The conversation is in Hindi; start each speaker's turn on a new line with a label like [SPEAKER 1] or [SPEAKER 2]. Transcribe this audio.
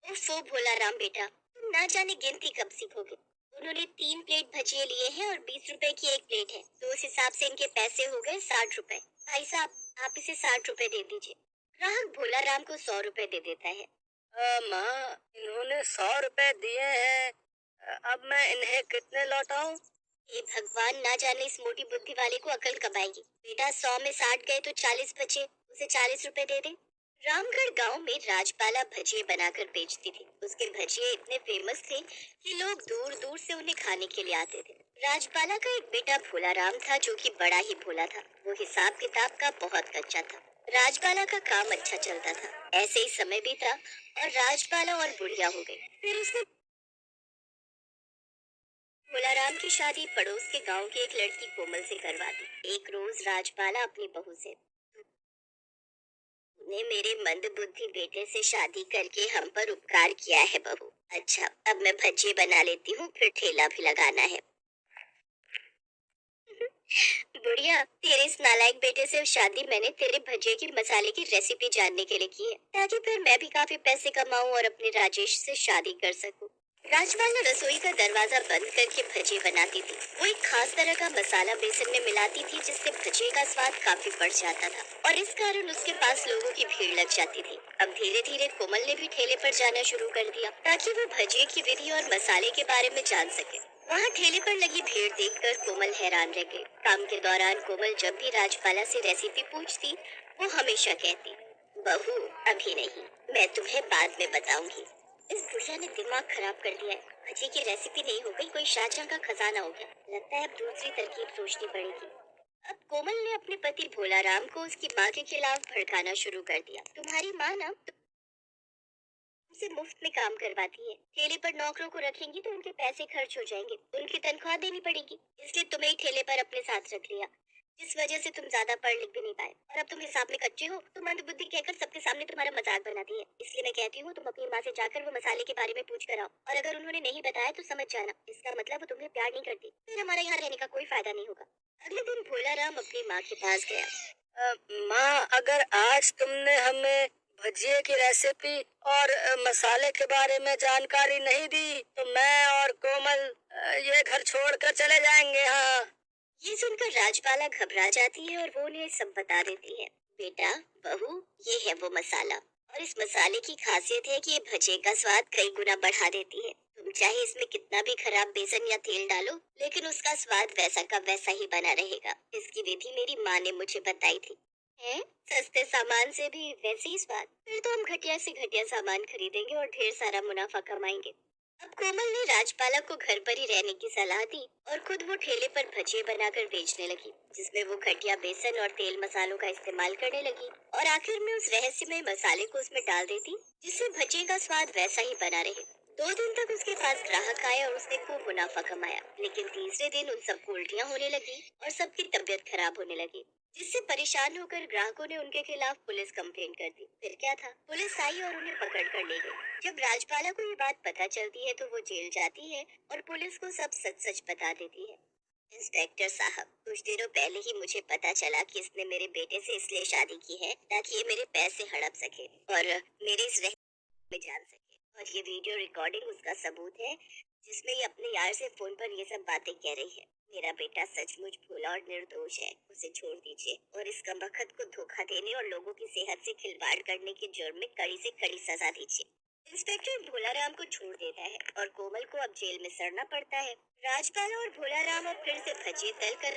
[SPEAKER 1] उफ़ो भोला राम बेटा, तुम ना जाने गिनती कब सीखोगे। उन्होंने 3 प्लेट भजिए लिए हैं और 20 रुपए की एक प्लेट है, तो उस हिसाब से इनके पैसे हो गए 60 रुपए। भाई साहब, आप इसे 60 रुपए दे दीजिए। ग्राहक भोला राम को 100 रुपए दे देता है।
[SPEAKER 2] माँ, इन्होंने 100 रुपए दिए हैं। अब मैं इन्हें कितने लौटाऊं?
[SPEAKER 1] हे भगवान, ना जाने इस मोटी बुद्धि वाले को अकल कब आएगी। बेटा, 100 में 60 गए तो 40 बचे, उसे 40 रुपए दे दे। रामगढ़ गांव में राजबाला भजिए बनाकर बेचती थी। उसके भजिए इतने फेमस थे कि लोग दूर दूर से उन्हें खाने के लिए आते थे। राजबाला का एक बेटा भोला राम था, जो कि बड़ा ही भोला था। वो हिसाब किताब का बहुत कच्चा था। राजबाला का काम अच्छा चलता था। ऐसे ही समय भी था और राजबाला और बुढ़िया हो गई। फिर उसने भोलाराम की शादी पड़ोस के गांव की एक लड़की कोमल से करवा दी। एक रोज राजबाला अपनी बहू से, तूने मेरे मंद बुद्धि बेटे से शादी करके हम पर उपकार किया है बहू। अच्छा, अब मैं भजिए बना लेती हूँ, फिर ठेला भी लगाना है। बुढ़िया, तेरे इस नालायक बेटे से शादी मैंने तेरे भजिए की मसाले की रेसिपी जानने के लिए की है, ताकि फिर मैं भी काफी पैसे कमाऊं और अपने राजेश से शादी कर सकूं। राजपाल रसोई का दरवाजा बंद करके भजिए बनाती थी। वो एक खास तरह का मसाला बेसन में मिलाती थी, जिससे भजिए का स्वाद काफी बढ़ जाता था और इस कारण उसके पास लोगों की भीड़ लग जाती थी। अब धीरे धीरे कोमल ने भी ठेले पर जाना शुरू कर दिया, ताकि वो भजिए की विधि और मसाले के बारे में जान सके। वहाँ ठेले पर लगी भीड़ देखकर कोमल हैरान रह गई। काम के दौरान कोमल जब भी राजपाला से रेसिपी पूछती, वो हमेशा कहती, बहू अभी नहीं, मैं तुम्हें बाद में बताऊंगी। इस बुढ़िया ने दिमाग खराब कर दिया है। भजी की रेसिपी नहीं हो गई, कोई शाहजहां का खजाना हो गया। लगता है अब दूसरी तरकीब सोचनी पड़ेगी। अब कोमल ने अपने पति भोला राम को उसकी माँ के खिलाफ भड़काना शुरू कर दिया। तुम्हारी माँ ना उसे मुफ्त में काम करवाती है। ठेले पर नौकरों को रखेंगी तो उनके पैसे खर्च हो जाएंगे, उनकी तनख्वाह देनी पड़ेगी। इसलिए तुम्हें ही ठेले पर अपने साथ रख लिया, जिस वजह से तुम ज्यादा पढ़ लिख भी नहीं पाए और अब तुम हिसाब में कच्चे हो। तुम मंदबुद्धि कहकर सबके सामने तुम्हारा मजाक बनाती है। इसलिए मैं कहती हूँ, तुम अपनी माँ से जाकर वो मसाले के बारे में पूछ कर आओ, और अगर उन्होंने नहीं बताया तो समझ जाना, इसका मतलब वो तुम्हें प्यार नहीं करती। फिर हमारा यहाँ रहने का कोई फायदा नहीं होगा। अगले दिन भोला राम अपनी माँ के पास गया।
[SPEAKER 2] माँ, अगर आज तुमने हमें भजिए की रेसिपी और मसाले के बारे में जानकारी नहीं दी तो मैं और कोमल ये घर छोड़कर चले जाएंगे। हाँ।
[SPEAKER 1] ये सुनकर राजबाला घबरा जाती है और वो उन्हें सब बता देती है। बेटा, बहू, ये है वो मसाला, और इस मसाले की खासियत है कि ये भजे का स्वाद कई गुना बढ़ा देती है। तुम चाहे इसमें कितना भी खराब बेसन या तेल डालो, लेकिन उसका स्वाद वैसा का वैसा ही बना रहेगा। इसकी विधि मेरी माँ ने मुझे बताई थी। हैं? सस्ते सामान से भी वैसे ही स्वाद? फिर तो हम घटिया से घटिया सामान खरीदेंगे और ढेर सारा मुनाफा कमाएंगे। अब कोमल ने राजपाला को घर पर ही रहने की सलाह दी और खुद वो ठेले पर भजिए बनाकर बेचने लगी, जिसमें वो घटिया बेसन और तेल मसालों का इस्तेमाल करने लगी और आखिर में उस रहस्यमय मसाले को उसमें डाल देती, जिससे भजिए का स्वाद वैसा ही बना रहे। 2 दिन तक उसके पास ग्राहक आए और उसने खूब मुनाफा कमाया, लेकिन तीसरे दिन उन सबको उल्टियां होने लगी और सबकी तबीयत खराब होने लगी, जिससे परेशान होकर ग्राहकों ने उनके खिलाफ पुलिस कंप्लेंट कर दी। फिर क्या था, पुलिस आई और उन्हें पकड़ कर ले गई। जब राजपाला को ये बात पता चलती है तो वो जेल जाती है और पुलिस को सब सच सच बता देती है। इंस्पेक्टर साहब, कुछ दिनों पहले ही मुझे पता चला कि इसने मेरे बेटे से इसलिए शादी की है ताकि ये मेरे पैसे हड़प सके और मेरे इस में जान सके, और ये वीडियो रिकॉर्डिंग उसका सबूत है, जिसमें ये अपने यार से फोन पर ये सब बातें कह रही है। मेरा बेटा सचमुच भोला और निर्दोष है, उसे छोड़ दीजिए और इस कमबख्त को धोखा देने और लोगों की सेहत से खिलवाड़ करने के जुर्म में कड़ी से कड़ी सजा दीजिए। इंस्पेक्टर भोलाराम को छोड़ देता है और कोमल को अब जेल में सड़ना पड़ता है। राजपाल और भोलाराम अब फिर से भजिए तल कर